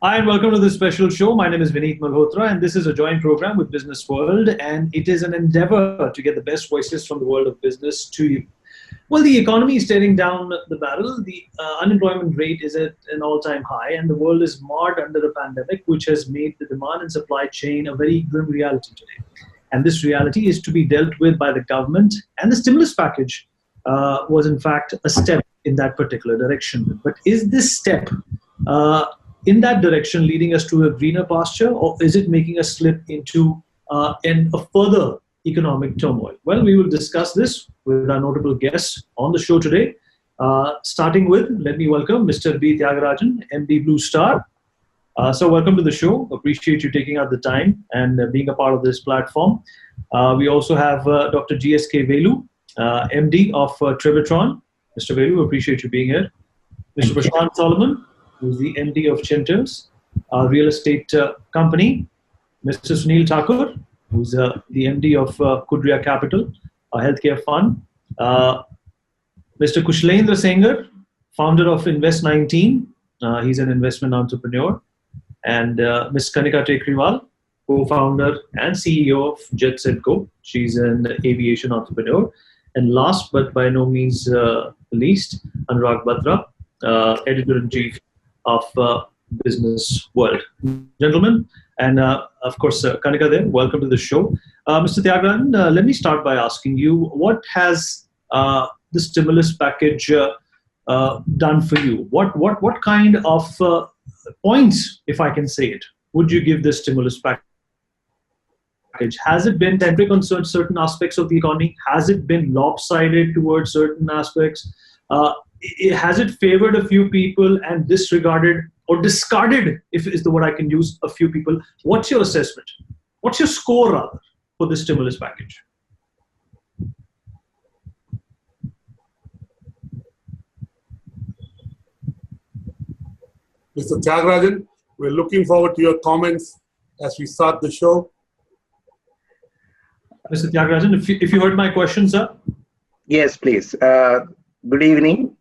Hi, and welcome to this special show. My name is Vineet Malhotra, and this is a joint program with Business World, and it is an endeavor to get the best voices from the world of business to you. Well, the economy is staring down the barrel. The unemployment rate is at an all-time high, and the world is marred under a pandemic, which has made the demand and supply chain a very grim reality today. And this reality is to be dealt with by the government, and the stimulus package was, in fact, a step in that particular direction. But is this step uh, in that direction leading us to a greener pasture, or is it making us slip into a further economic turmoil? Well, we will discuss this with our notable guests on the show today. Starting with, let me welcome Mr. B. Tyagarajan, MD Blue Star. So, welcome to the show. Appreciate you taking out the time and being a part of this platform. We also have Dr. GSK Velu, MD of Trivitron. Mr. Velu, appreciate you being here. Mr. Prashant Solomon, who's the MD of Chinters, a real estate company. Mr. Sunil Thakur, who's the MD of Kudria Capital, a healthcare fund. Mr. Kushlendra Sengar, founder of Invest 19. He's an investment entrepreneur. And Ms. Kanika Tekriwal, co-founder and CEO of Jet Set Go. She's an aviation entrepreneur. And last but by no means least, Anurag Batra, editor-in-chief of Business World. Gentlemen, and of course, Kanika there, welcome to the show. Mr. Tyagarajan, let me start by asking you, what has the stimulus package done for you? What kind of points, if I can say it, would you give this stimulus package? Has it been temporary on certain aspects of the economy? Has it been lopsided towards certain aspects? Has it favored a few people and disregarded or discarded, if is the word I can use, a few people? What's your assessment? What's your score, rather, for this stimulus package? Mr. Tyagarajan, we're looking forward to your comments as we start the show. Mr. Tyagarajan, if you heard my question, sir. Yes, please. Good evening.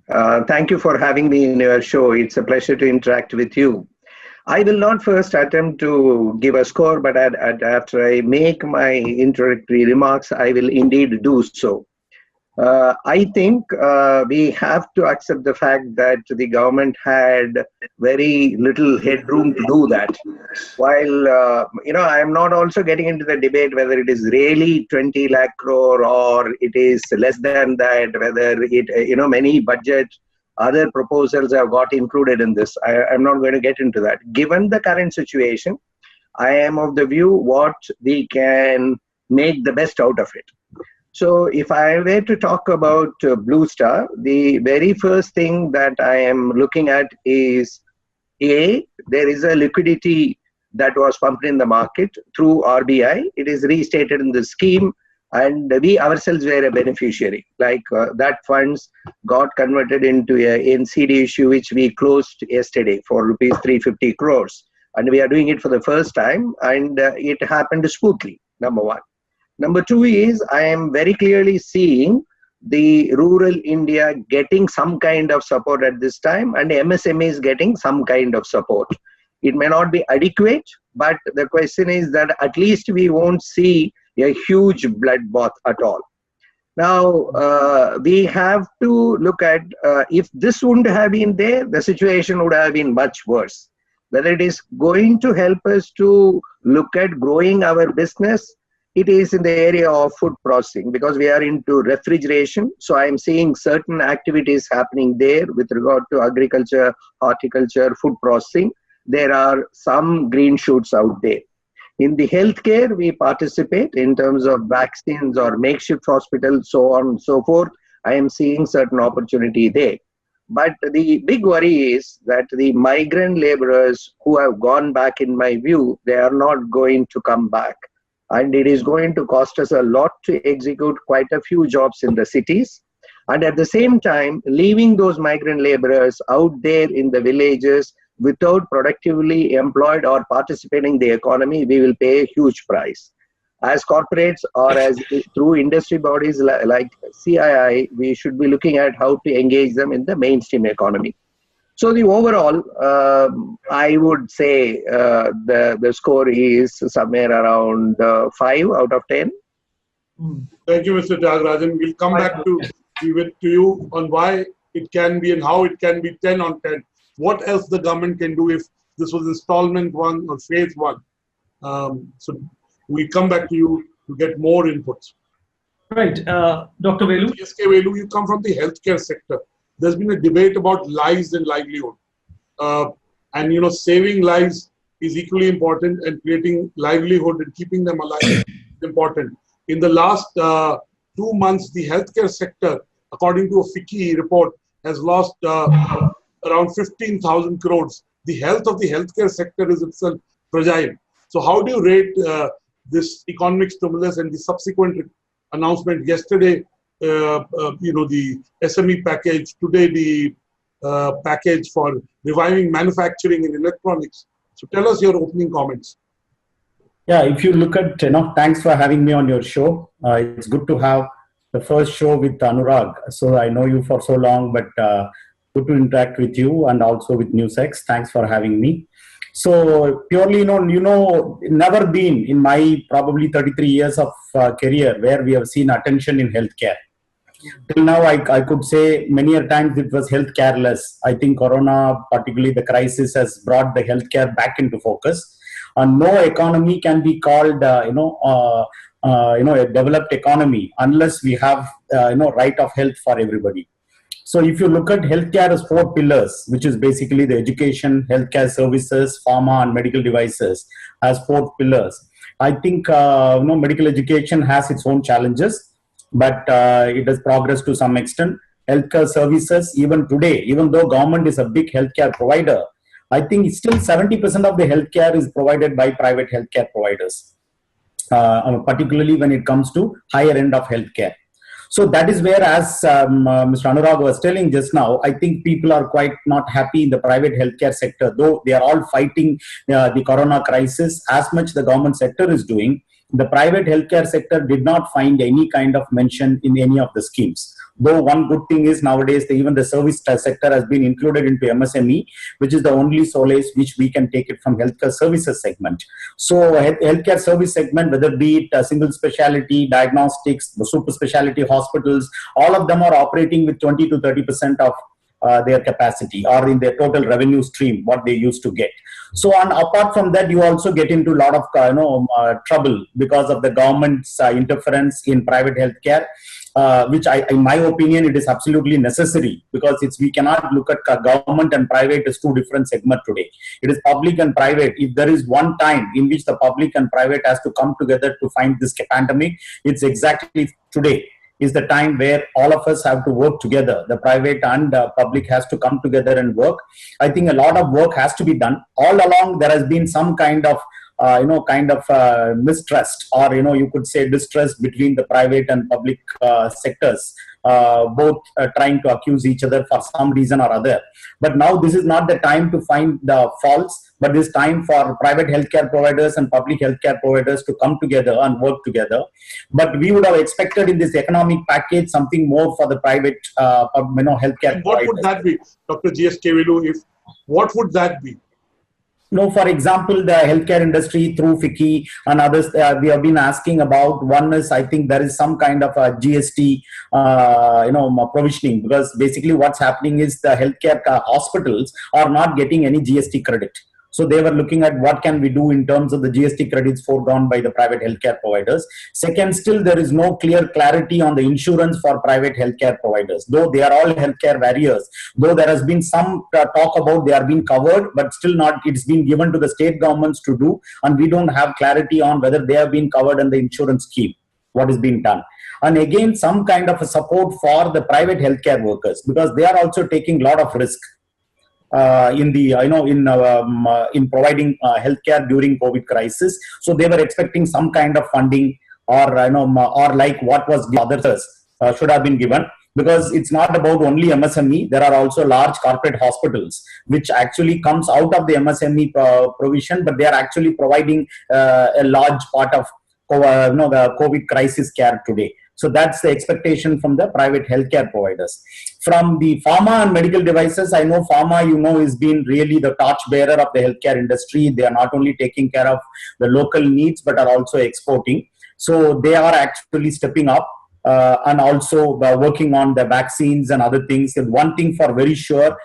Thank you for having me in your show. It's a pleasure to interact with you. I will not first attempt to give a score, but after I make my introductory remarks, I will indeed do so. I think we have to accept the fact that the government had very little headroom to do that. While, I am not also getting into the debate whether it is really 20 lakh crore or it is less than that, whether it, many budget, other proposals have got included in this. I'm not going to get into that. Given the current situation, I am of the view what we can make the best out of it. So if I were to talk about Blue Star, the very first thing that I am looking at is, there is a liquidity that was pumped in the market through RBI. It is restated in the scheme, and we ourselves were a beneficiary. That funds got converted into a NCD issue, which we closed yesterday for rupees 350 crores. And we are doing it for the first time, and it happened smoothly, number one. Number two is, I am very clearly seeing the rural India getting some kind of support at this time, and MSMEs getting some kind of support. It may not be adequate, but the question is that at least we won't see a huge bloodbath at all. Now, we have to look at, if this wouldn't have been there, the situation would have been much worse. Whether it is going to help us to look at growing our business, it is in the area of food processing, because we are into refrigeration. So I am seeing certain activities happening there with regard to agriculture, horticulture, food processing. There are some green shoots out there. In the healthcare, we participate in terms of vaccines or makeshift hospitals, so on and so forth. I am seeing certain opportunity there. But the big worry is that the migrant laborers who have gone back, in my view, they are not going to come back. And it is going to cost us a lot to execute quite a few jobs in the cities. And at the same time, leaving those migrant laborers out there in the villages without productively employed or participating in the economy, we will pay a huge price. As corporates or as through industry bodies like CII, we should be looking at how to engage them in the mainstream economy. So the overall, I would say the score is somewhere around 5 out of 10. Thank you, Mr. Tyagarajan. We'll come back to you on why it can be and how it can be 10 on 10. What else the government can do if this was installment 1 or phase 1. So we'll come back to you to get more inputs. Right. Dr. Velu? GSK Velu, you come from the healthcare sector. There's been a debate about lives and livelihood. And, you know, saving lives is equally important, and creating livelihood and keeping them alive is important. In the last 2 months, the healthcare sector, according to a FICCI report, has lost around 15,000 crores. The health of the healthcare sector is itself fragile. So how do you rate this economic stimulus and the subsequent announcement yesterday, you know, the SME package, today the package for reviving manufacturing and electronics? So tell us your opening comments. Yeah, if you look at, thanks for having me on your show. It's good to have the first show with Anurag. So I know you for so long, but good to interact with you and also with NewsX. Thanks for having me. So purely, never been in my probably 33 years of career where we have seen attention in healthcare. Till now, I could say many a times it was health careless. I think Corona, particularly the crisis, has brought the healthcare back into focus. And no economy can be called, a developed economy unless we have, right of health for everybody. So if you look at healthcare as 4 pillars, which is basically the education, healthcare services, pharma, and medical devices as 4 pillars. I think, medical education has its own challenges, but it has progressed to some extent. Healthcare services, even today, even though government is a big healthcare provider, I think still 70% of the healthcare is provided by private healthcare providers, particularly when it comes to higher end of healthcare. So that is where, as Mr. Anurag was telling just now, I think people are quite not happy in the private healthcare sector, though they are all fighting the Corona crisis as much the government sector is doing. The private healthcare sector did not find any kind of mention in any of the schemes. Though one good thing is nowadays even the service sector has been included into MSME, which is the only solace which we can take it from healthcare services segment. So healthcare service segment, whether be it single specialty, diagnostics, the super specialty hospitals, all of them are operating with 20 to 30% of their capacity or in their total revenue stream, what they used to get. So, and apart from that, you also get into a lot of trouble because of the government's interference in private healthcare, which in my opinion, it is absolutely necessary, because we cannot look at government and private as 2 different segments today. It is public and private. If there is one time in which the public and private has to come together to find this pandemic, it's exactly today. Is the time where all of us have to work together. The private and public has to come together and work. I think a lot of work has to be done. All along, there has been some kind of mistrust, or you could say distrust between the private and public sectors, both trying to accuse each other for some reason or other. But now this is not the time to find the faults, but this time for private healthcare providers and public healthcare providers to come together and work together. But we would have expected in this economic package something more for the private healthcare and what providers. Would that be, Dr. GSK Velu? What would that be? For example, the healthcare industry through FICCI and others, we have been asking about. One is, I think there is some kind of a GST, provisioning, because basically what's happening is the healthcare hospitals are not getting any GST credit. So they were looking at what can we do in terms of the GST credits foregone by the private healthcare providers. Second, still there is no clear clarity on the insurance for private healthcare providers. Though they are all healthcare warriors, though there has been some talk about they are being covered, but still not, it's been given to the state governments to do, and we don't have clarity on whether they have been covered in the insurance scheme, what is being done. And again, some kind of a support for the private healthcare workers, because they are also taking a lot of risk. In providing healthcare during COVID crisis. So they were expecting some kind of funding, or or like what was others should have been given, because it's not about only MSME. There are also large corporate hospitals which actually comes out of the MSME provision, but they are actually providing a large part of the COVID crisis care today. So that's the expectation from the private healthcare providers. From the pharma and medical devices, I know pharma, is been really the torchbearer of the healthcare industry. They are not only taking care of the local needs, but are also exporting. So they are actually stepping up. And also working on the vaccines and other things. And one thing for very sure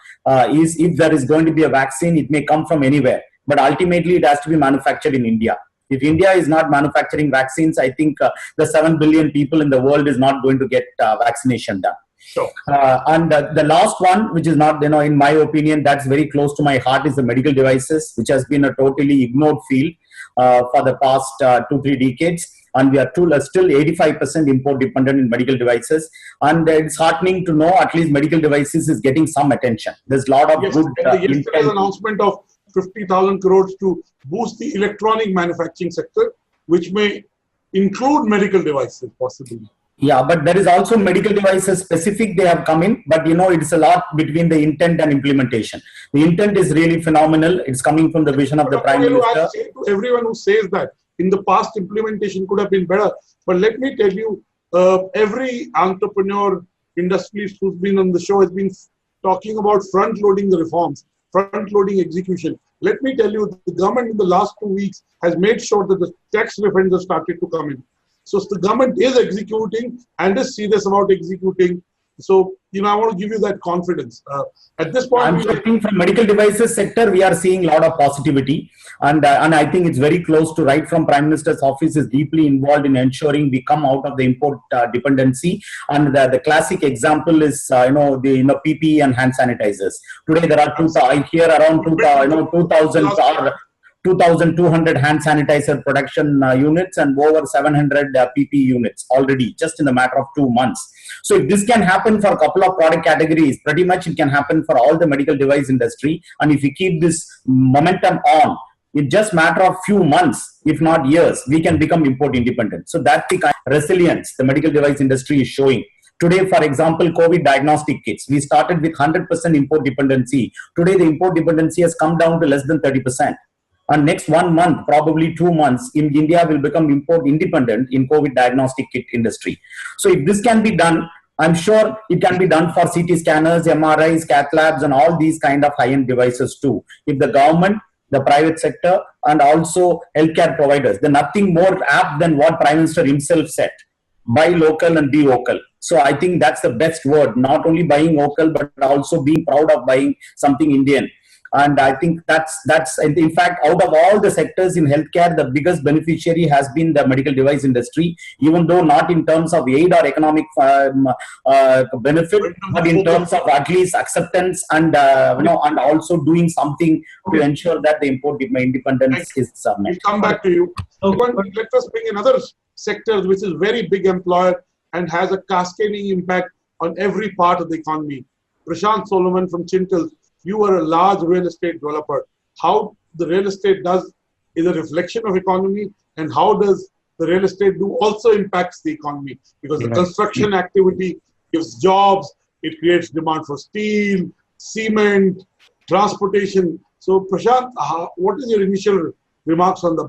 is if there is going to be a vaccine, it may come from anywhere, but ultimately it has to be manufactured in India. If India is not manufacturing vaccines, I think the 7 billion people in the world is not going to get vaccination done. Sure. And the last one, which is not, in my opinion, that's very close to my heart, is the medical devices, which has been a totally ignored field for the past 2-3 decades. And we are still 85% import dependent in medical devices. And it's heartening to know at least medical devices is getting some attention. There's a lot of good yesterday's announcement of 50,000 crores to boost the electronic manufacturing sector, which may include medical devices possibly. Yeah, but there is also medical devices specific they have come in, but it's a lot between the intent and implementation. The intent is really phenomenal. It's coming from the vision of the Prime Minister. I say to everyone who says that in the past implementation could have been better, but let me tell you, every entrepreneur, industrialist who's been on the show has been talking about front-loading the reforms, front-loading execution. Let me tell you, the government in the last 2 weeks has made sure that the tax refunds have started to come in. So the government is executing and is serious about executing. So, I want to give you that confidence. At this point, I think from medical devices sector, we are seeing a lot of positivity. And I think it's very close to right from Prime Minister's office is deeply involved in ensuring we come out of the import dependency. And the classic example is, the PPE and hand sanitizers. Today, there are I hear around 2,000 or 2,200 hand sanitizer production units and over 700 PPE units already just in the matter of 2 months. So if this can happen for a couple of product categories, pretty much it can happen for all the medical device industry. And if we keep this momentum on, in just matter of few months, if not years, we can become import independent. So that's the kind of resilience the medical device industry is showing. Today, for example, COVID diagnostic kits, we started with 100% import dependency. Today, the import dependency has come down to less than 30%. And next 1 month, probably 2 months, in India will become import independent in COVID diagnostic kit industry. So if this can be done, I'm sure it can be done for CT scanners, MRIs, cath labs, and all these kind of high-end devices too. If the government, the private sector, and also healthcare providers, then nothing more apt than what Prime Minister himself said: buy local and be vocal. So I think that's the best word, not only buying local, but also being proud of buying something Indian. And I think that's in fact, out of all the sectors in healthcare, the biggest beneficiary has been the medical device industry, even though not in terms of aid or economic benefit, but in terms of at least acceptance and and also doing something to ensure that the import independence is met. We'll come back to you. Let us bring another sector which is very big employer and has a cascading impact on every part of the economy. Prashant Solomon from Chintel. You are a large real estate developer. How the real estate does is a reflection of economy, and how does the real estate do also impacts the economy, because the construction activity gives jobs, it creates demand for steel, cement, transportation. So Prashant, what is your initial remarks on the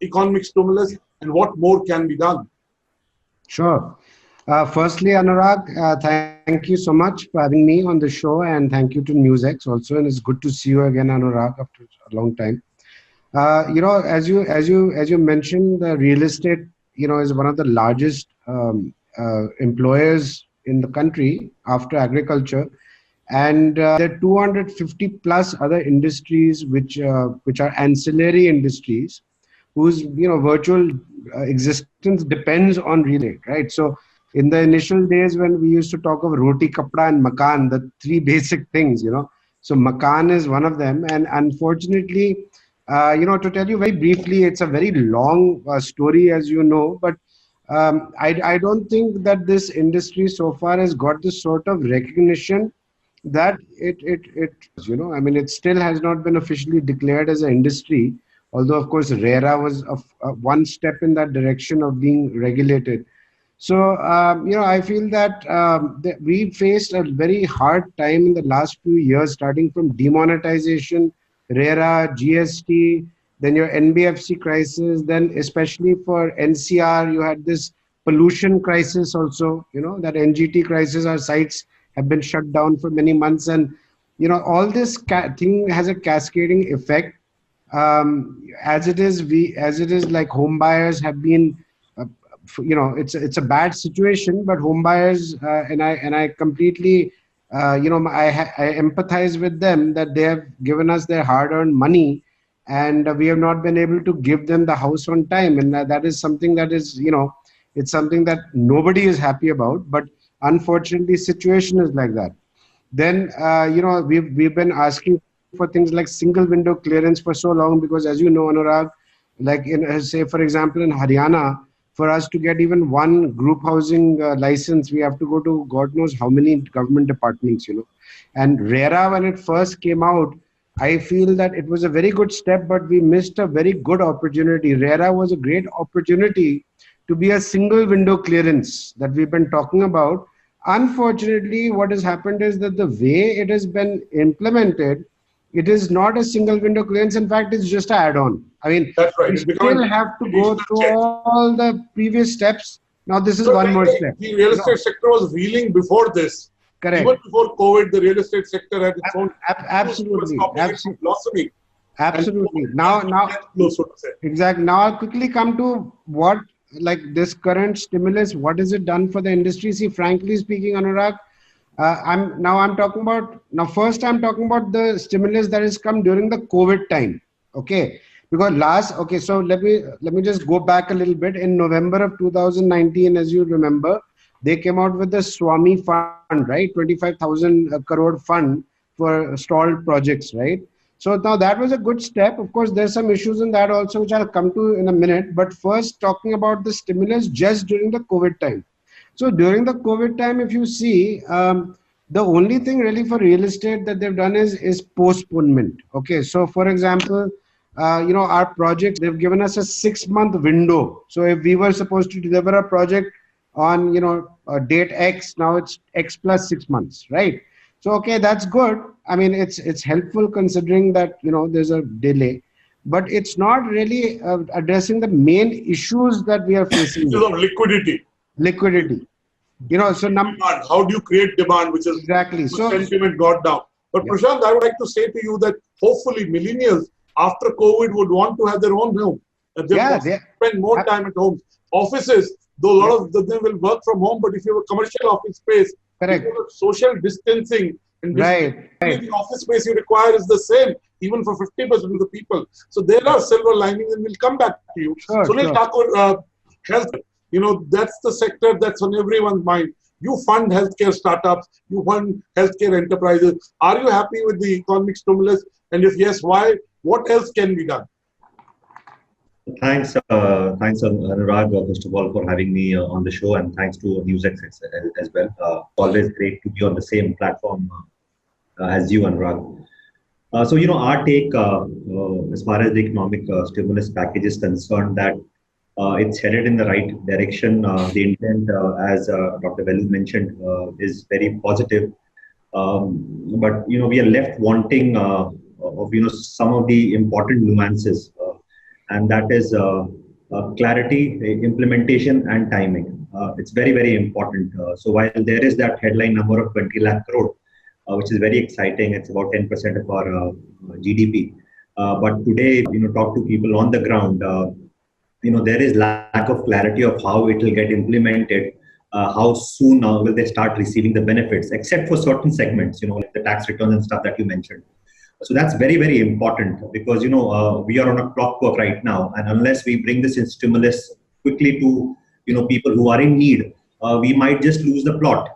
economic stimulus and what more can be done? Sure. Firstly, Anurag, thank you so much for having me on the show, and thank you to NewsX also. And it's good to see you again, Anurag, after a long time. As you mentioned, the real estate, is one of the largest employers in the country after agriculture, and there are 250 plus other industries which are ancillary industries, whose virtual existence depends on real estate, right? So in the initial days when we used to talk of roti, kapda and makan, the three basic things, so makan is one of them. And unfortunately, to tell you very briefly, it's a very long story, as you know, but I don't think that this industry so far has got the sort of recognition that it still has not been officially declared as an industry, although of course RERA was one step in that direction of being regulated. So, I feel that we faced a very hard time in the last few years, starting from demonetization, RERA, GST, then your NBFC crisis, then especially for NCR, you had this pollution crisis also, that NGT crisis, our sites have been shut down for many months. And, all this thing has a cascading effect. As it is, like home buyers have been, it's a bad situation, but home buyers, and I completely, I empathize with them that they have given us their hard-earned money, and we have not been able to give them the house on time. And that is something that is, it's something that nobody is happy about, but unfortunately situation is like that. Then, we've been asking for things like single window clearance for so long, because as you know, Anurag, like say, for example, in Haryana, for us to get even one group housing license, we have to go to God knows how many government departments, And RERA, when it first came out, I feel that it was a very good step, but we missed a very good opportunity. RERA was a great opportunity to be a single window clearance that we've been talking about. Unfortunately, what has happened is that the way it has been implemented, it is not a single window clearance. In fact, it's just an add-on. I mean, that's right. We still have to go through all the previous steps. Now, this is one more step. The real estate sector was reeling before this. Correct. Even before COVID, the real estate sector had its own. Absolutely. Blossoming. Absolutely. Now, exactly. Now, I'll quickly come to what, like this current stimulus, what has it done for the industry? See, frankly speaking, Anurag, I'm talking about, first I'm talking about the stimulus that has come during the COVID time. Okay. Because so let me just go back a little bit. In November of 2019, as you remember, they came out with the Swami Fund, right? 25,000 crore fund for stalled projects, right? So now that was a good step. Of course, there's some issues in that also, which I'll come to in a minute. But first, talking about the stimulus just during the COVID time. So during the COVID time, if you see, the only thing really for real estate that they've done is postponement. Okay, so for example, our projects, they've given us a 6-month window. So if we were supposed to deliver a project on, date X, now it's X plus 6 months, right? So, okay, that's good. I mean, it's helpful considering that, there's a delay, but it's not really addressing the main issues that we are facing. Issues of liquidity. So demand. How do you create demand, which is exactly so sentiment got down. But yeah. Prashant, I would like to say to you that hopefully millennials after COVID would want to have their own home. They spend more time at home. Offices, though a lot of them will work from home, but if you have a commercial office space, correct, social distancing and right. The office space you require is the same, even for 50% of the people. So there are silver linings, and we'll come back to you. Sunil Thakur, health, that's the sector that's on everyone's mind. You fund healthcare startups, you fund healthcare enterprises. Are you happy with the economic stimulus? And if yes, why? What else can be done? Thanks, Anurag, first of all, for having me on the show, and thanks to NewsX as well. Always great to be on the same platform as you, Anurag. So, our take as far as the economic stimulus package is concerned, that it's headed in the right direction. The intent, as Dr. Velu mentioned, is very positive. But, we are left wanting of, some of the important nuances. And that is clarity, implementation, and timing. It's very, very important. So while there is that headline number of 20 lakh crore, which is very exciting, it's about 10% of our GDP. But today, talk to people on the ground, there is lack of clarity of how it will get implemented, how soon will they start receiving the benefits, except for certain segments, like the tax returns and stuff that you mentioned. So that's very, very important because, we are on a clockwork right now. And unless we bring this in stimulus quickly to, people who are in need, we might just lose the plot.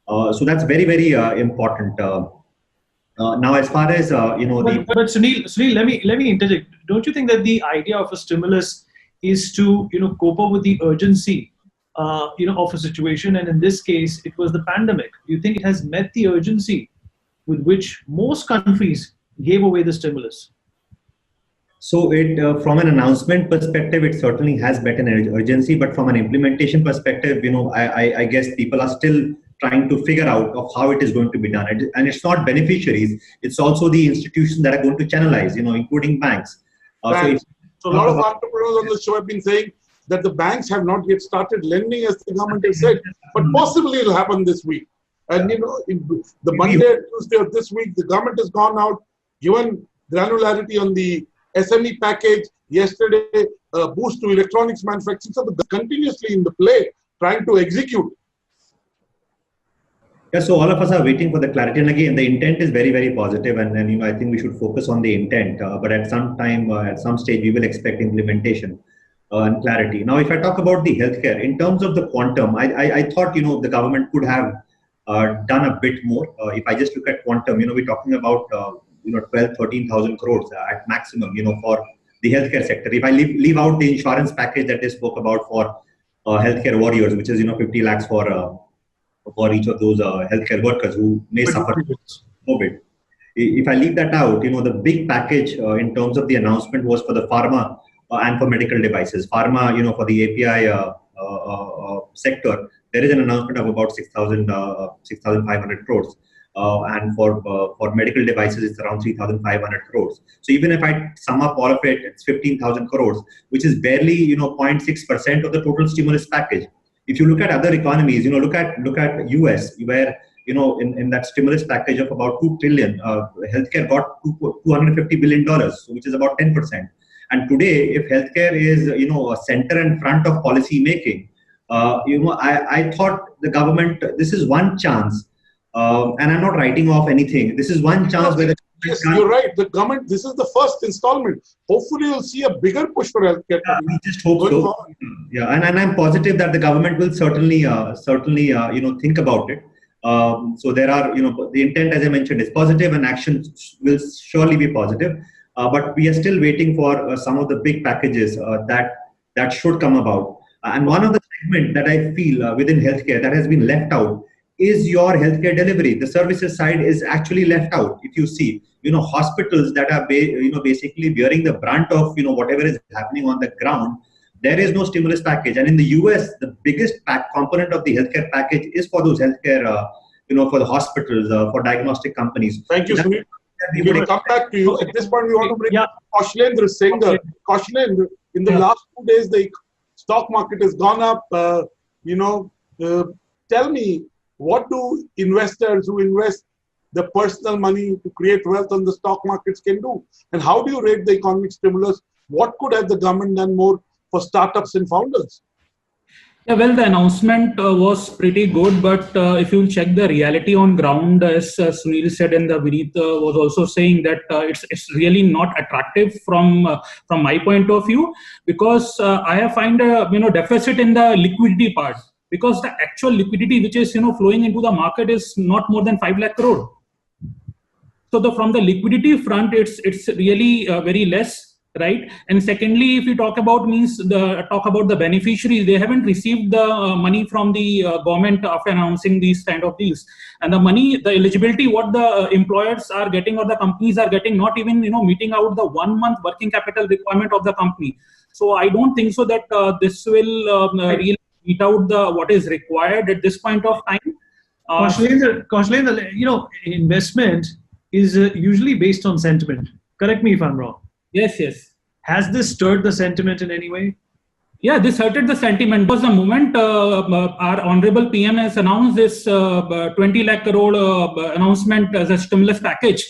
So that's very, very important. Now, as far as, But Sunil, let me interject. Don't you think that the idea of a stimulus is to, cope up with the urgency, of a situation? And in this case, it was the pandemic. Do you think it has met the urgency with which most countries gave away the stimulus? So it, from an announcement perspective, it certainly has met an urgency, but from an implementation perspective, I guess people are still trying to figure out of how it is going to be done. And it's not beneficiaries, it's also the institutions that are going to channelize, including banks. So a lot of entrepreneurs on the show have been saying that the banks have not yet started lending as the government has said, but possibly it'll happen this week. And the Monday and Tuesday of this week, the government has gone out, given granularity on the SME package. Yesterday, boost to electronics manufacturing. So they're continuously in the play, trying to execute. Yeah, so all of us are waiting for the clarity. And again, the intent is very, very positive. And I think we should focus on the intent. But at some time, at some stage, we will expect implementation and clarity. Now, if I talk about the healthcare, in terms of the quantum, I thought, the government could have done a bit more. If I just look at quantum, we're talking about, 12, 13,000 crores at maximum, for the healthcare sector. If I leave out the insurance package that they spoke about for healthcare warriors, which is, 50 lakhs for each of those healthcare workers who may suffer COVID. If I leave that out, the big package in terms of the announcement was for the pharma and for medical devices. Pharma, for the API sector, there is an announcement of about 6,500 crores. And for medical devices, it's around 3,500 crores. So even if I sum up all of it, it's 15,000 crores, which is barely 0.6% of the total stimulus package. If you look at other economies, look at US, where in that stimulus package of about 2 trillion, healthcare got $250 billion, which is about 10%. And today, if healthcare is a center and front of policy making, I thought the government, this is one chance. And I'm not writing off anything. This is one chance where yes, you're right. The government, this is the first installment. Hopefully, you'll see a bigger push for healthcare. Yeah, we just hope so. Forward. Yeah, and I'm positive that the government will certainly think about it. So there are, the intent, as I mentioned, is positive, and action will surely be positive. But we are still waiting for some of the big packages that should come about. And one of the segments that I feel within healthcare that has been left out is your healthcare delivery. The services side is actually left out. If you see, hospitals that are basically bearing the brunt of whatever is happening on the ground, there is no stimulus package. And in the US, the biggest component of the healthcare package is for those healthcare, for the hospitals, for diagnostic companies. Thank you, Sunil. We will come back to you. At this point, we want to bring Kaushlendra Sengh. Kaushlendra, in the last 2 days, the stock market has gone up. Tell me, what do investors who invest the personal money to create wealth on the stock markets can do? And how do you rate the economic stimulus? What could have the government done more for startups and founders? Yeah, well, the announcement was pretty good, but if you check the reality on ground, as Sunil said, and the Vineet was also saying that it's really not attractive from my point of view, because I have find a deficit in the liquidity part, because the actual liquidity which is flowing into the market is not more than 5 lakh crore. So from the liquidity front, it's really very less. Right. And secondly, if you talk about the beneficiaries, they haven't received the money from the government after announcing these kind of deals. And the money, the eligibility, what the employers are getting or the companies are getting, not even meeting out the 1 month working capital requirement of the company. So I don't think so that this will really meet out what is required at this point of time. Kaushlendra, investment is usually based on sentiment. Correct me if I'm wrong. Yes. Has this stirred the sentiment in any way? Yeah, this hurted the sentiment, because the moment our honorable PM has announced this 20 lakh crore announcement as a stimulus package,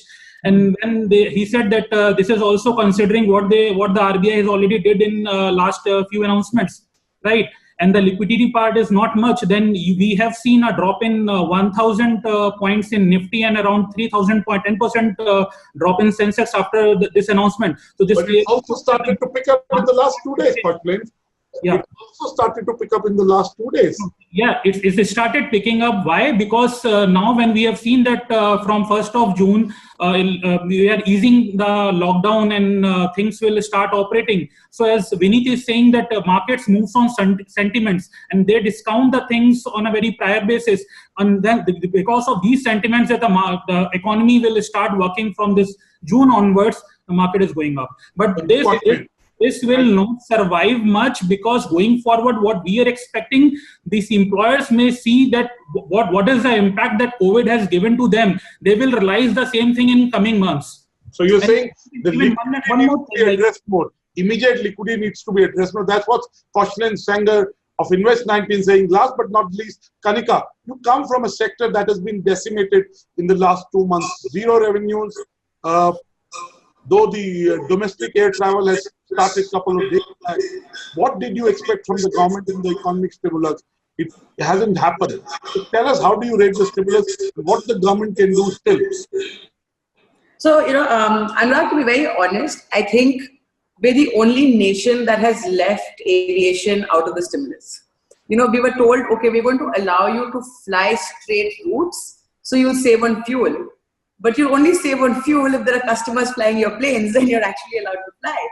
and then he said that this is also considering what the RBI has already did in last few announcements, right? And the liquidity part is not much. Then we have seen a drop in 1,000 points in Nifty and around 3,010% drop in Sensex after this announcement. So this. But it also started to pick up in the last 2 days, Kaushlendra. Yeah. It also started to pick up in the last 2 days. Yeah, it started picking up. Why? Because now when we have seen that from 1st of June, we are easing the lockdown and things will start operating. So as Vineet is saying that markets moves on sentiments and they discount the things on a very prior basis. And then because of these sentiments that the economy will start working from this June onwards, the market is going up. But this will not survive much, because going forward, what we are expecting, these employers may see that what is the impact that COVID has given to them. They will realize the same thing in coming months. So you're saying the liquidity will be addressed more. immediate liquidity needs to be addressed. Now, that's what Kaushalen Sanger of Invest 19 saying. Last but not least, Kanika, you come from a sector that has been decimated in the last 2 months. Zero revenues, though the domestic air travel has started a couple of days back. What did you expect from the government in the economic stimulus? It hasn't happened. So tell us, how do you rate the stimulus? What the government can do still? So, Anurag, to be very honest, I think we're the only nation that has left aviation out of the stimulus. We were told, okay, we're going to allow you to fly straight routes, so you'll save on fuel. But you'll only save on fuel if there are customers flying your planes, then you're actually allowed to fly.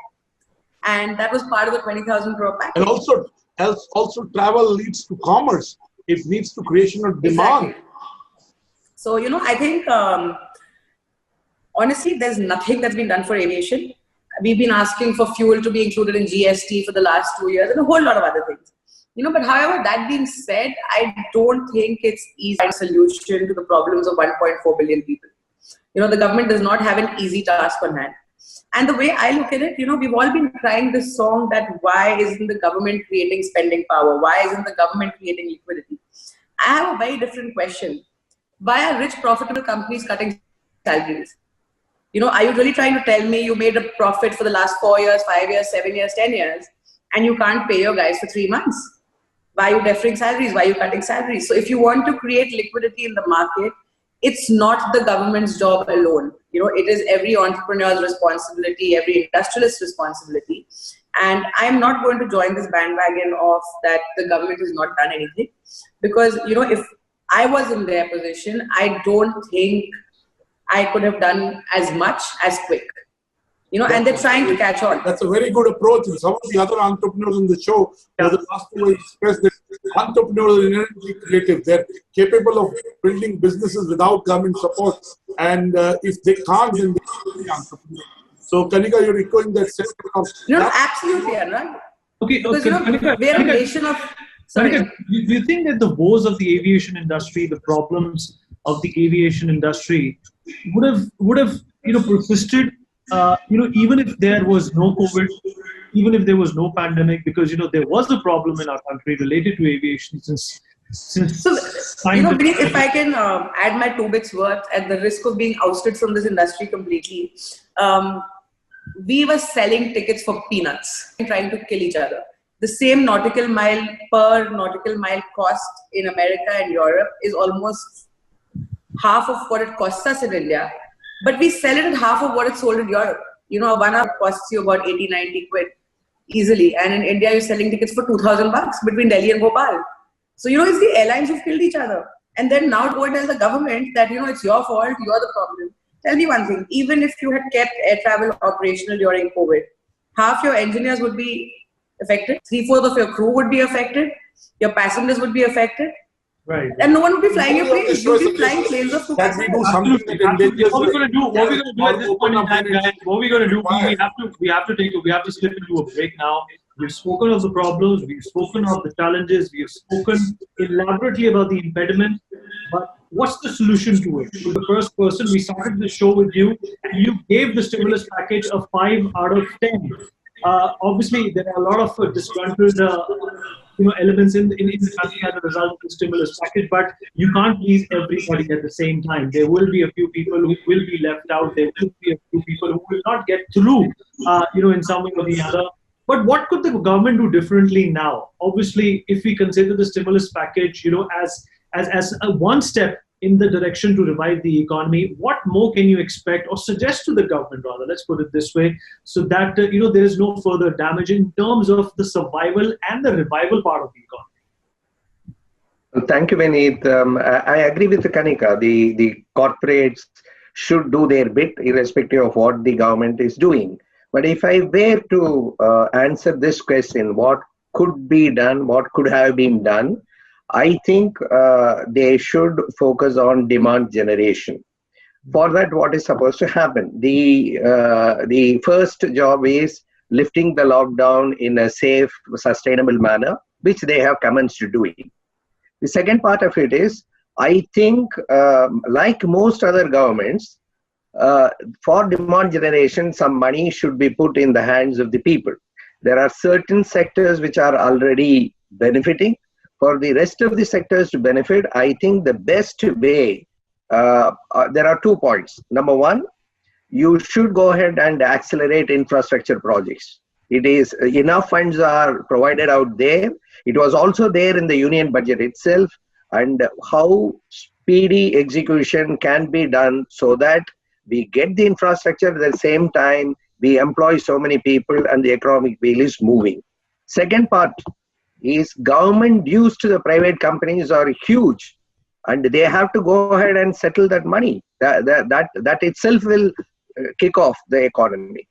And that was part of the 20,000 crore package. And also travel leads to commerce. It leads to creation of demand. Exactly. So, I think, honestly, there's nothing that's been done for aviation. We've been asking for fuel to be included in GST for the last 2 years and a whole lot of other things. But however, that being said, I don't think it's easy solution to the problems of 1.4 billion people. The government does not have an easy task on hand. And the way I look at it, we've all been crying this song that why isn't the government creating spending power? Why isn't the government creating liquidity? I have a very different question. Why are rich, profitable companies cutting salaries? Are you really trying to tell me you made a profit for the last 4 years, 5 years, 7 years, 10 years, and you can't pay your guys for 3 months? Why are you deferring salaries? Why are you cutting salaries? So if you want to create liquidity in the market, it's not the government's job alone. It is every entrepreneur's responsibility, every industrialist's responsibility. And I'm not going to join this bandwagon of that the government has not done anything. Because, if I was in their position, I don't think I could have done as much as quick. And they're trying to catch on. That's a very good approach. And some of the other entrepreneurs in the show, the last two expressed that entrepreneurs are inherently creative. They're capable of building businesses without government support. And if they can't, then they can't be entrepreneurs. So, Kanika, you're echoing that sentiment. Absolutely, Anurag. Okay, because, Kanika, we're a nation of... Kanika, do you think that the woes of the aviation industry, the problems of the aviation industry would have persisted even if there was no COVID, even if there was no pandemic, because there was a problem in our country related to aviation since so, if I can add my 2 bits worth at the risk of being ousted from this industry completely, we were selling tickets for peanuts and trying to kill each other. The same nautical mile per nautical mile cost in America and Europe is almost half of what it costs us in India. But we sell it at half of what it's sold in Europe. 1 hour costs you about 80, 90 quid easily. And in India, you're selling tickets for 2,000 bucks between Delhi and Bhopal. So, it's the airlines who've killed each other. And then now go and tell the government that, it's your fault, you're the problem. Tell me one thing, even if you had kept air travel operational during COVID, half your engineers would be affected, 3/4 of your crew would be affected, your passengers would be affected. Right. And no one would be flying your planes. You would be flying planes of 2 That we do something that endangers. What we're going to do at this point in time, guys, what we're going to do, we have to slip into a break now. We've spoken of the problems, we've spoken of the challenges, we've spoken elaborately about the impediment, but what's the solution to it? For the first person, we started the show with you, and you gave the stimulus package a 5 out of 10. Obviously, there are a lot of disgruntled elements in the country as a result of the stimulus package, but you can't please everybody at the same time. There will be a few people who will be left out. There will be a few people who will not get through, in some way or the other. But what could the government do differently now? Obviously, if we consider the stimulus package, as a one step in the direction to revive the economy, what more can you expect or suggest to the government, rather, let's put it this way, so that, there is no further damage in terms of the survival and the revival part of the economy? Thank you, Vineet. I agree with Kanika. The corporates should do their bit irrespective of what the government is doing. But if I were to answer this question, what could be done, what could have been done, I think they should focus on demand generation. For that, what is supposed to happen? The first job is lifting the lockdown in a safe, sustainable manner, which they have commenced doing. The second part of it is, I think, like most other governments, for demand generation, some money should be put in the hands of the people. There are certain sectors which are already benefiting. For the rest of the sectors to benefit, I think the best way, there are 2 points. Number one, you should go ahead and accelerate infrastructure projects. It is enough funds are provided out there. It was also there in the union budget itself, and how speedy execution can be done so that we get the infrastructure at the same time we employ so many people and the economic wheel is moving. Second part is government dues to the private companies are huge, and they have to go ahead and settle that money. That itself will kick off the economy.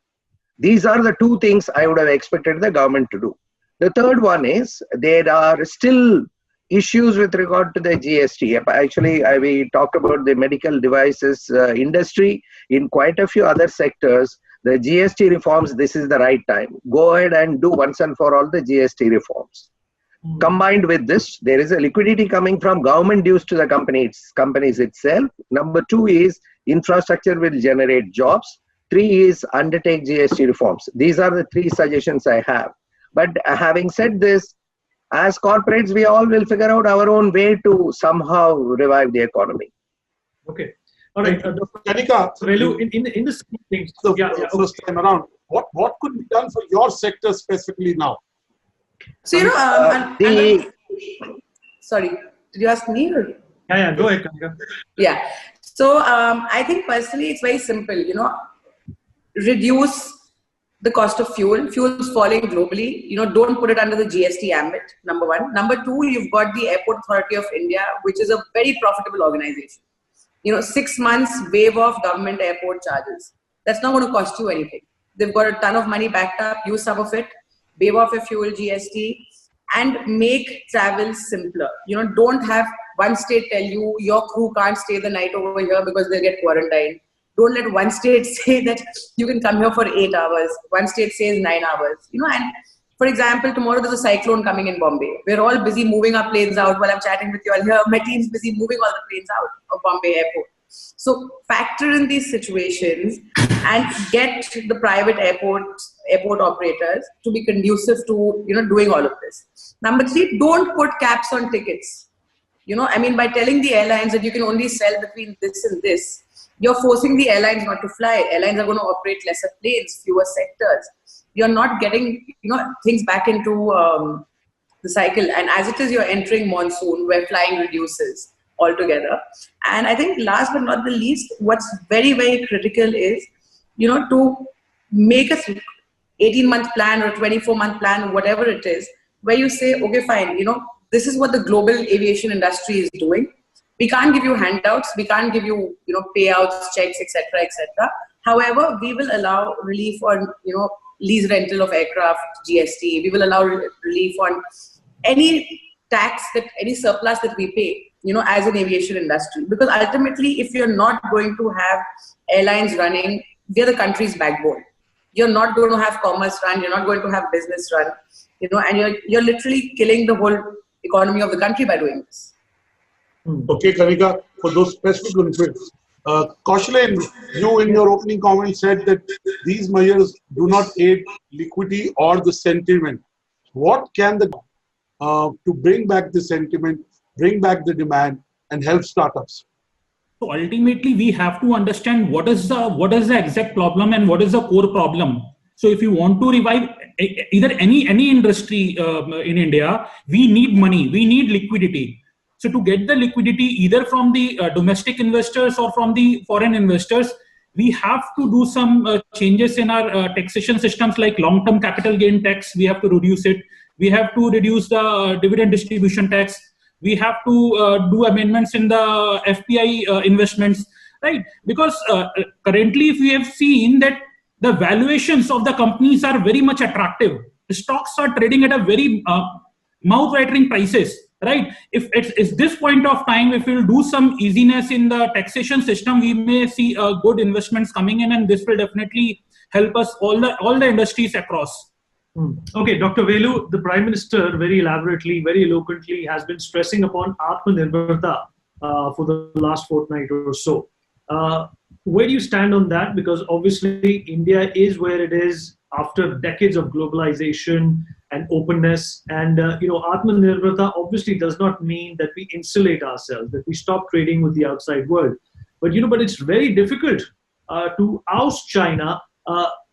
These are the 2 things I would have expected the government to do. The third one is there are still issues with regard to the GST. Actually, we talked about the medical devices industry. In quite a few other sectors, the GST reforms, this is the right time. Go ahead and do once and for all the GST reforms. Combined with this, there is a liquidity coming from government dues to the companies itself. Number 2 is infrastructure will generate jobs. 3 is undertake GST reforms. These are the 3 suggestions I have. But having said this, as corporates, we all will figure out our own way to somehow revive the economy. Okay. All right. Dr. Kanika, Velu, in the scheme of things, first time around, what could be done for your sector specifically now? So, sorry, did you ask me? Or? Yeah, go ahead, Kanika. Yeah. So, I think personally, it's very simple, reduce the cost of fuel. Fuel is falling globally. Don't put it under the GST ambit, number 1. Number 2, you've got the Airport Authority of India, which is a very profitable organization. 6 months waive off government airport charges. That's not going to cost you anything. They've got a ton of money backed up. Use some of it. Waive off your fuel GST and make travel simpler. Don't have one state tell you your crew can't stay the night over here because they'll get quarantined. Don't let one state say that you can come here for 8 hours. One state says 9 hours. And for example, tomorrow there's a cyclone coming in Bombay. We're all busy moving our planes out while I'm chatting with you all here. My team's busy moving all the planes out of Bombay airport. So factor in these situations and get the private airport operators to be conducive to, doing all of this. Number 3, don't put caps on tickets. By telling the airlines that you can only sell between this and this, you're forcing the airlines not to fly. Airlines are going to operate lesser planes, fewer sectors. You're not getting, things back into the cycle. And as it is, you're entering monsoon where flying reduces altogether. And I think last but not the least, what's very, very critical is, to make a 18-month plan or a 24-month plan, whatever it is, where you say, okay, fine, this is what the global aviation industry is doing. We can't give you handouts. We can't give you, payouts, checks, etc., etc. However, we will allow relief on, lease rental of aircraft, GST. We will allow relief on any tax any surplus that we pay, as an aviation industry. Because ultimately, if you're not going to have airlines running, they're the country's backbone. You're not going to have commerce run. You're not going to have business run. And you're literally killing the whole economy of the country by doing this. Okay, Kanika, for those specific benefits, Kaushalen, you in your opening comment said that these measures do not aid liquidity or the sentiment. What can to bring back the sentiment, bring back the demand, and help startups? So ultimately, we have to understand what is the exact problem and what is the core problem. So if you want to revive either any industry in India, we need money, we need liquidity. So to get the liquidity either from the domestic investors or from the foreign investors, we have to do some changes in our taxation systems, like long-term capital gain tax. We have to reduce it. We have to reduce the dividend distribution tax. We have to do amendments in the FPI investments, right? Because currently, if we have seen that the valuations of the companies are very much attractive, the stocks are trading at a very mouth-watering prices, right? If it's this point of time, if we'll do some easiness in the taxation system, we may see good investments coming in, and this will definitely help us all the industries across. Okay, Dr. Velu, the Prime Minister very elaborately, very eloquently has been stressing upon Atmanirbharta for the last fortnight or so. Where do you stand on that? Because obviously India is where it is after decades of globalization and openness, and Atmanirbharta obviously does not mean that we insulate ourselves, that we stop trading with the outside world. But but it's very difficult to oust China.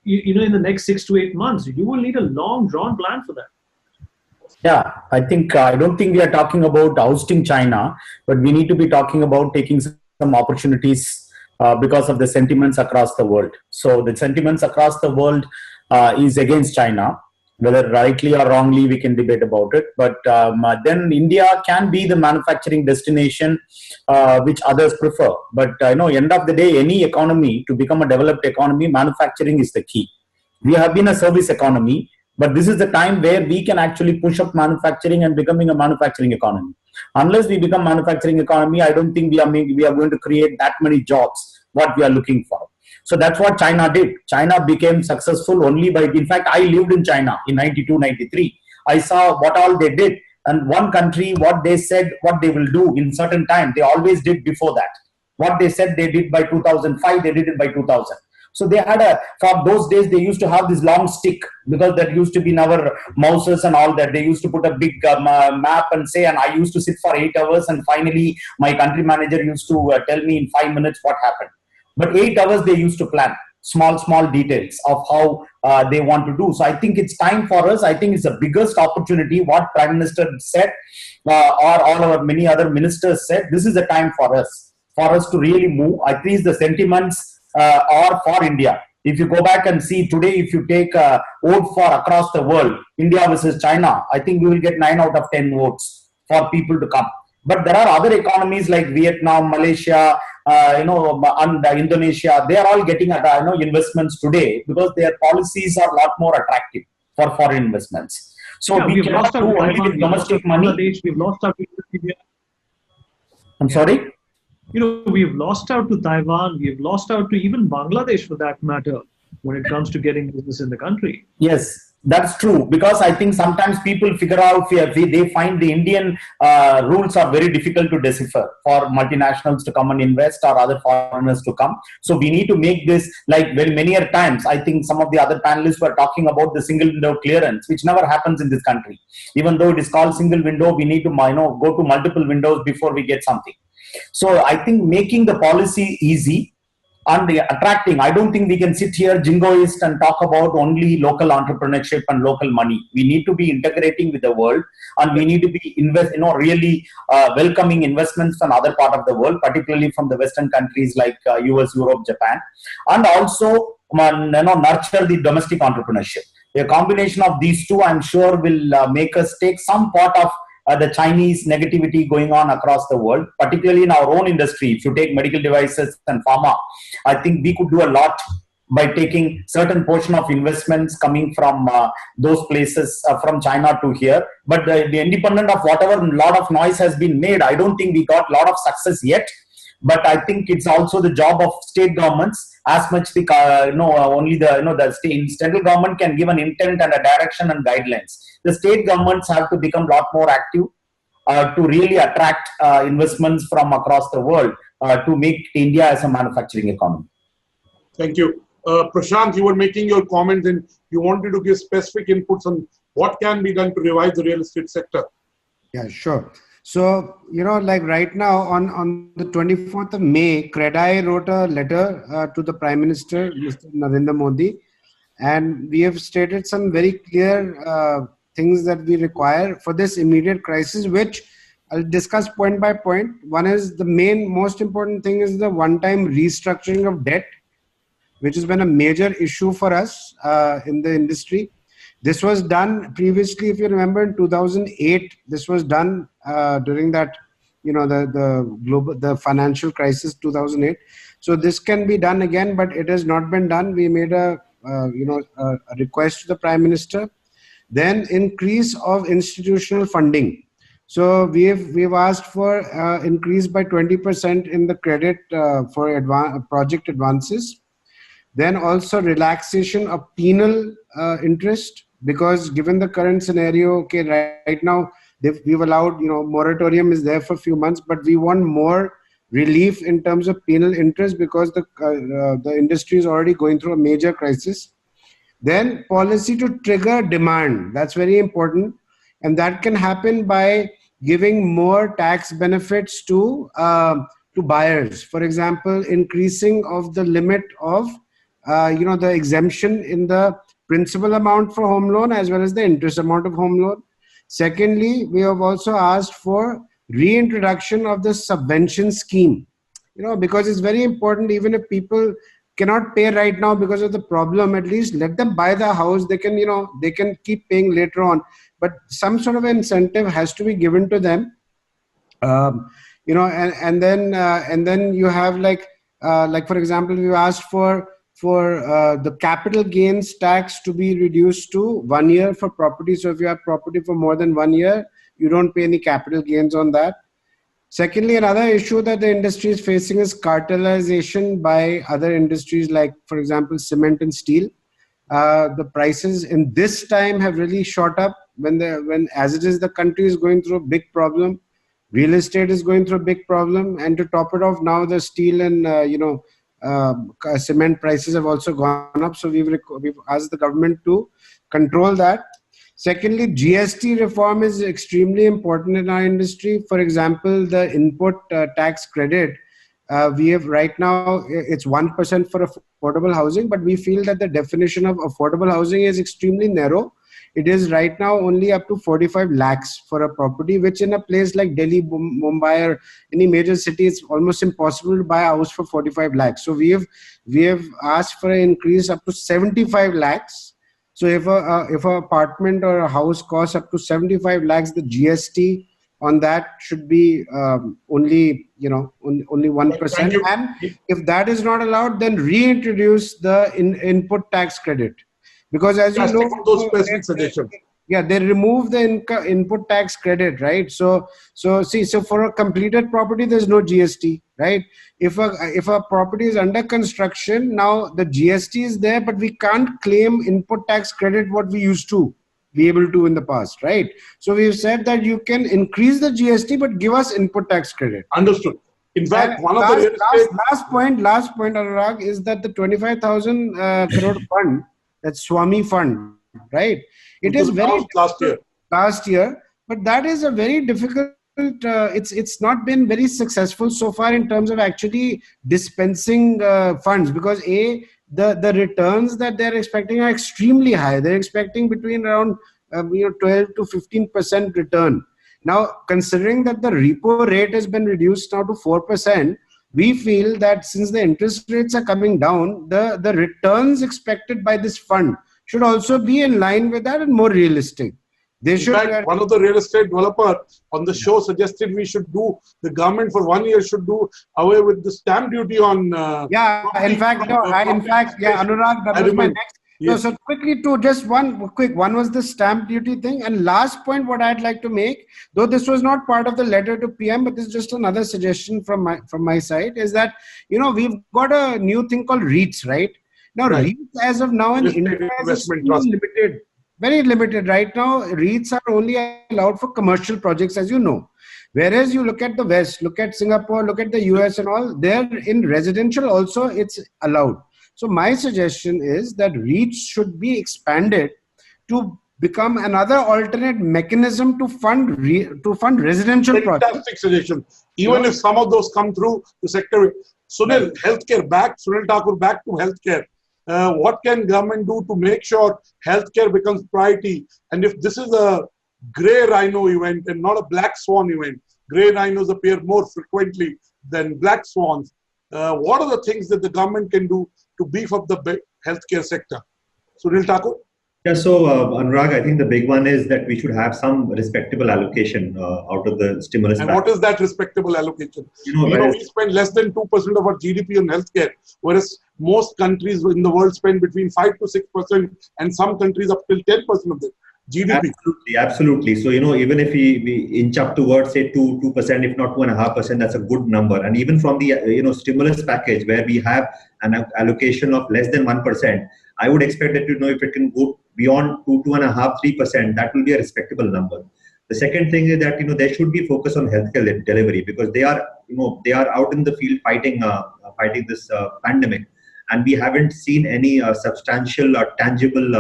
In the next 6 to 8 months, you will need a long drawn plan for that. Yeah, I think I don't think we are talking about ousting China, but we need to be talking about taking some opportunities because of the sentiments across the world. So the sentiments across the world is against China. Whether rightly or wrongly, we can debate about it. But then India can be the manufacturing destination which others prefer. But end of the day, any economy to become a developed economy, manufacturing is the key. We have been a service economy, but this is the time where we can actually push up manufacturing and becoming a manufacturing economy. Unless we become manufacturing economy, I don't think we are going to create that many jobs what we are looking for. So that's what China did. China became successful only by, in fact, I lived in China in 92, 93. I saw what all they did. And one country, what they said, what they will do in certain time, they always did before that. What they said they did by 2005, they did it by 2000. So they had for those days, they used to have this long stick, because that used to be in our mouses and all that. They used to put a big map and say, and I used to sit for 8 hours. And finally, my country manager used to tell me in 5 minutes what happened. But 8 hours they used to plan small details of how they want to do. So I think it's time for us. I think it's the biggest opportunity. What Prime Minister said, or all our many other ministers said, this is the time for us to really move. At least the sentiments are for India. If you go back and see today, if you take a vote for across the world, India versus China, I think we will get 9 out of 10 votes for people to come. But there are other economies like Vietnam, Malaysia, and Indonesia. They are all getting investments today because their policies are a lot more attractive for foreign investments. So we cannot do only with domestic money. We've lost out to India. I'm sorry? We've lost out to Taiwan. We've lost out to even Bangladesh, for that matter, when it comes to getting business in the country. Yes, that's true. Because I think sometimes people figure out, they find the Indian rules are very difficult to decipher for multinationals to come and invest or other foreigners to come. So we need to make this, like very many times, I think some of the other panelists were talking about the single window clearance, which never happens in this country. Even though it is called single window, we need to go to multiple windows before we get something. So I think making the policy easy and attracting, I don't think we can sit here jingoist and talk about only local entrepreneurship and local money. We need to be integrating with the world, and we need to be really welcoming investments from other part of the world, particularly from the Western countries like US, Europe, Japan, and also nurture the domestic entrepreneurship. A combination of these two, I'm sure, will make us take some part of the Chinese negativity going on across the world, particularly in our own industry. If you take medical devices and pharma, I think we could do a lot by taking certain portion of investments coming from those places from China to here. But the independent of whatever lot of noise has been made, I don't think we got a lot of success yet. But I think it's also the job of state governments. As much only the central government can give an intent and a direction and guidelines. The state governments have to become a lot more active to really attract investments from across the world to make India as a manufacturing economy. Thank you. Prashant, you were making your comments and you wanted to give specific inputs on what can be done to revive the real estate sector. Yeah, sure. So, like right now on the 24th of May, CREDAI wrote a letter to the Prime Minister, Mr. Narendra Modi, and we have stated some very clear things that we require for this immediate crisis, which I'll discuss point by point. One is the most important thing is the one-time restructuring of debt, which has been a major issue for us in the industry. This was done previously, if you remember, in 2008. This was done during that, the financial crisis, 2008. So this can be done again, but it has not been done. We made a request to the Prime Minister. Then increase of institutional funding. So we've asked for increase by 20% in the credit for project advances. Then also relaxation of penal interest, because given the current scenario, right now we've allowed, moratorium is there for a few months, but we want more relief in terms of penal interest because the industry is already going through a major crisis. Then policy to trigger demand. That's very important. And that can happen by giving more tax benefits to buyers. For example, increasing of the limit of the exemption in the principal amount for home loan as well as the interest amount of home loan. Secondly, we have also asked for reintroduction of the subvention scheme, because it's very important. Even if people cannot pay right now because of the problem, at least let them buy the house. They can, they can keep paying later on, but some sort of incentive has to be given to them. And then you have like for example, we asked for the capital gains tax to be reduced to 1 year for property. So if you have property for more than 1 year, you don't pay any capital gains on that. Secondly, another issue that the industry is facing is cartelization by other industries, like, for example, cement and steel. The prices in this time have really shot up when as it is, the country is going through a big problem. Real estate is going through a big problem. And to top it off, now the steel and, cement prices have also gone up. So we've asked the government to control that. Secondly, GST reform is extremely important in our industry. For example, the input tax credit, we have right now, it's 1% for affordable housing, but we feel that the definition of affordable housing is extremely narrow. It is right now only up to 45 lakhs for a property, which in a place like Delhi, Mumbai, or any major city, it's almost impossible to buy a house for 45 lakhs. So we have asked for an increase up to 75 lakhs. So if a apartment or a house costs up to 75 lakhs, the GST on that should be only 1%. And if that is not allowed, then reintroduce the input tax credit. Because as you know, those specific suggestions. Yeah, they remove the input tax credit, right? So for a completed property, there's no GST, right? If a property is under construction, now the GST is there, but we can't claim input tax credit what we used to be able to in the past, right? So we've said that you can increase the GST, but give us input tax credit. Understood. In fact, one of the last point, Anurag, is that the 25,000 crore fund, that Swami fund, right? It is very last year, but that is a very difficult. It's not been very successful so far in terms of actually dispensing funds, because the returns that they're expecting are extremely high. They're expecting between around 12 to 15% return. Now, considering that the repo rate has been reduced now to 4%, we feel that since the interest rates are coming down, the returns expected by this fund should also be in line with that and more realistic. In fact, one of the real estate developer on the show suggested the government for 1 year should do away with the stamp duty on. Anurag, that was my next. Yes. So quickly, one was the stamp duty thing, and last point what I'd like to make, though this was not part of the letter to PM, but this is just another suggestion from my side, is that we've got a new thing called REITs, right? Now REITs as of now in India is limited, very limited. Right now REITs are only allowed for commercial projects, as you know. Whereas you look at the West, look at Singapore, look at the US and all, there in residential also it's allowed. So my suggestion is that REITs should be expanded to become another alternate mechanism to fund residential projects. Fantastic suggestion. Even if some of those come through the sector. Sunil, healthcare back. Sunil Thakur, back to healthcare. What can government do to make sure healthcare becomes priority? And if this is a grey rhino event and not a black swan event, grey rhinos appear more frequently than black swans. What are the things that the government can do to beef up the healthcare sector? Sunil Thakur? Yeah, so Anurag, I think the big one is that we should have some respectable allocation out of the stimulus. And what is that respectable allocation? We spend less than 2% of our GDP on healthcare, whereas most countries in the world spend between 5 to 6%, and some countries up till 10% of the GDP. Absolutely. So, even if we inch up towards, say, 2%, if not 2.5%, that's a good number. And even from the, stimulus package where we have an allocation of less than 1%, I would expect that, if it can go beyond 2.5%, 3%, that will be a respectable number. The second thing is that, there should be focus on healthcare delivery, because they are they are out in the field fighting this pandemic, and we haven't seen any substantial or tangible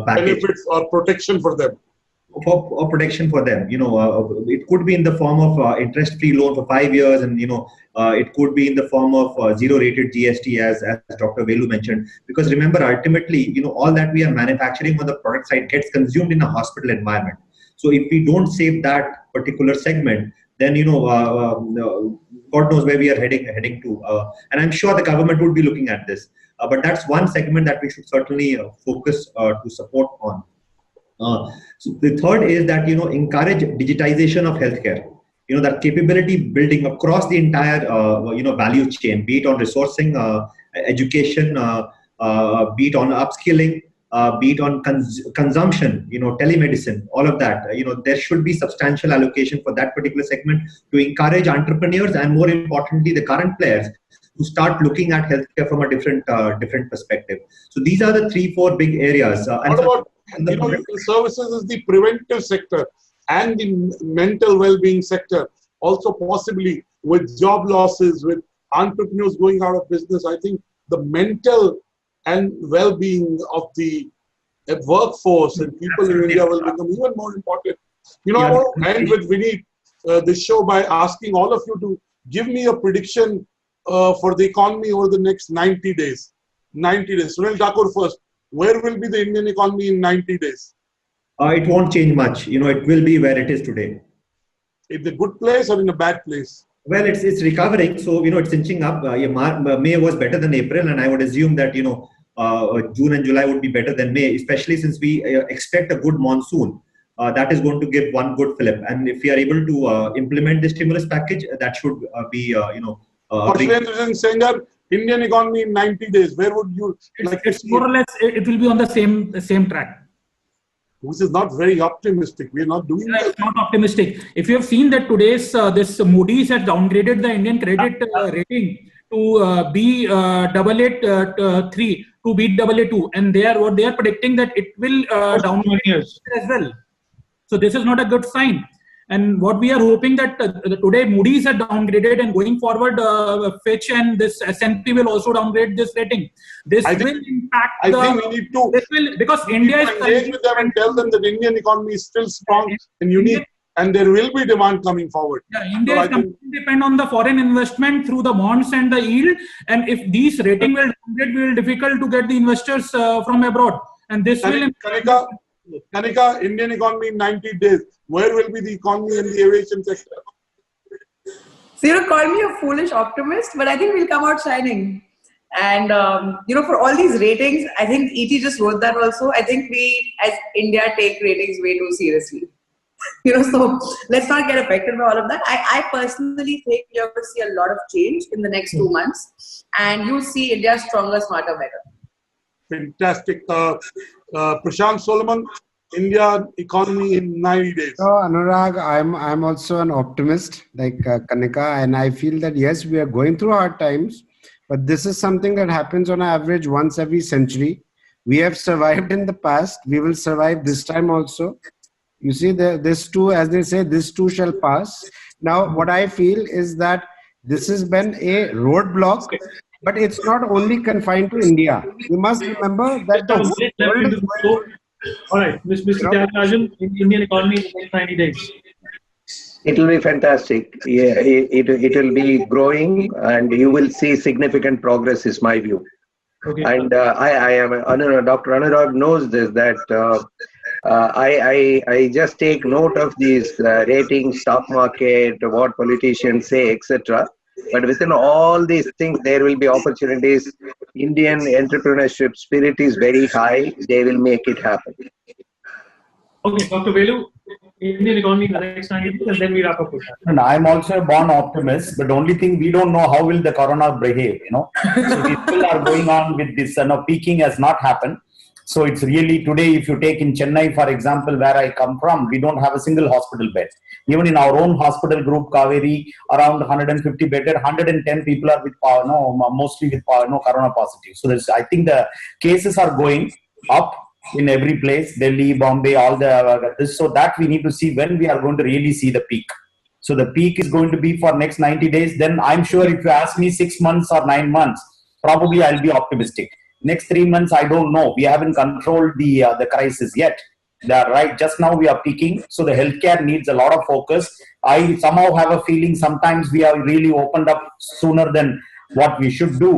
package benefits or protection for them. For protection for them. It could be in the form of interest-free loan for 5 years, and it could be in the form of zero-rated GST, as Dr. Velu mentioned. Because remember, ultimately, all that we are manufacturing on the product side gets consumed in a hospital environment. So if we don't save that particular segment, then God knows where we are heading to. And I'm sure the government would be looking at this. But that's one segment that we should certainly focus to support on. So the third is that encourage digitization of healthcare. That capability building across the entire value chain, be it on resourcing, education, be it on upskilling, be it on consumption, telemedicine, all of that. There should be substantial allocation for that particular segment to encourage entrepreneurs and, more importantly, the current players to start looking at healthcare from a different perspective. So these are the 3-4 big areas. What about services is the preventive sector and the mental well-being sector, also possibly with job losses, with entrepreneurs going out of business. I think the mental and well-being of the workforce and people in India will become even more important. I want to end with Vineet this show by asking all of you to give me a prediction for the economy over the next 90 days. 90 days. Sunil Thakur first. Where will be the Indian economy in 90 days? It won't change much. It will be where it is today. In a good place or in a bad place? Well, it's recovering. So, it's inching up. May was better than April, and I would assume that, June and July would be better than May, especially since we expect a good monsoon. That is going to give one good fillip. And if we are able to implement the stimulus package, that should be, Sengar, Indian economy in 90 days, where would you like to see more or less, it will be on the same track. Which is not very optimistic. We are not doing that. It's not optimistic. If you have seen that today's this Moody's has downgraded the Indian credit rating to Baa3 to Baa2, and what they are predicting that it will downgrade as well. So this is not a good sign. And what we are hoping that today Moody's had downgraded, and going forward Fitch and this S&P will also downgrade this rating. This will impact. I think we need to. Because India is engage with them and tell them that the Indian economy is still strong and unique, and there will be demand coming forward. Yeah, India is completely depend on the foreign investment through the bonds and the yield. And if these rating will downgrade, will be difficult to get the investors from abroad. And this will. Kanika, Indian economy in 90 days. Where will be the economy and the aviation sector? So you call me a foolish optimist, but I think we'll come out shining. And for all these ratings, I think ET just wrote that also. I think we, as India, take ratings way too seriously. So let's not get affected by all of that. I personally think you're going to see a lot of change in the next 2 months, and you'll see India stronger, smarter, better. Fantastic. Prashant Solomon, India economy in 90 days. So Anurag, I'm also an optimist like Kanika, and I feel that yes, we are going through hard times, but this is something that happens on average once every century. We have survived in the past. We will survive this time also. You see, this too, as they say, this too shall pass. Now, what I feel is that this has been a roadblock, but it's not only confined to India. You must remember that the world is going. All right, Mr. Tyagarajan, Indian economy in the next 90 days. It will be fantastic. Yeah, it will be growing, and you will see significant progress, is my view. Okay. And I am Dr. Anurag knows this, that I just take note of these ratings, stock market, what politicians say, etc. But within all these things, there will be opportunities. Indian entrepreneurship spirit is very high. They will make it happen. Okay, Dr. Velu, Indian economy in the next 90 days, and then we wrap up with that. And I'm also a born optimist, but the only thing we don't know how will the corona behave. So we still are going on with this. Peaking has not happened. So it's really today, if you take in Chennai, for example, where I come from, we don't have a single hospital bed. Even in our own hospital group, Kaveri, around 150 bedded, 110 people are with mostly with corona positive. So I think the cases are going up in every place, Delhi, Bombay, all the so that we need to see when we are going to really see the peak. So the peak is going to be for next 90 days. Then I'm sure if you ask me 6 months or 9 months, probably I'll be optimistic. Next 3 months, I don't know. We haven't controlled the crisis yet. Right, just now we are peaking. So the healthcare needs a lot of focus. I somehow have a feeling sometimes we are really opened up sooner than what we should do,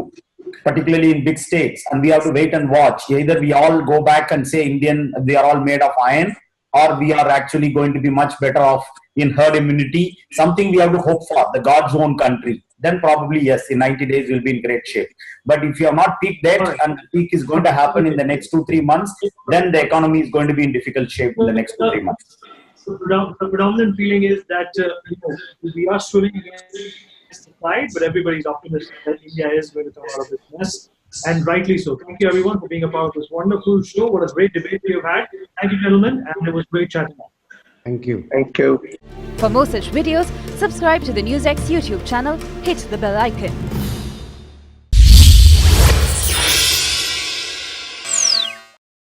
particularly in big states, and we have to wait and watch. Either we all go back and say they are all made of iron, or we are actually going to be much better off in herd immunity, something we have to hope for, the God's own country. Then probably, yes, in 90 days we'll be in great shape. But if you have not peaked yet, and the peak is going to happen in the next 2-3 months, then the economy is going to be in difficult shape in the next 2-3 months. The predominant feeling is that we are swimming against the tide, but everybody's optimistic that India is going to come out of this mess, and rightly so. Thank you, everyone, for being a part of this wonderful show. What a great debate we have had. Thank you, gentlemen, and it was great chatting. Thank you. Thank you. For more such videos, subscribe to the NewsX YouTube channel, hit the bell icon.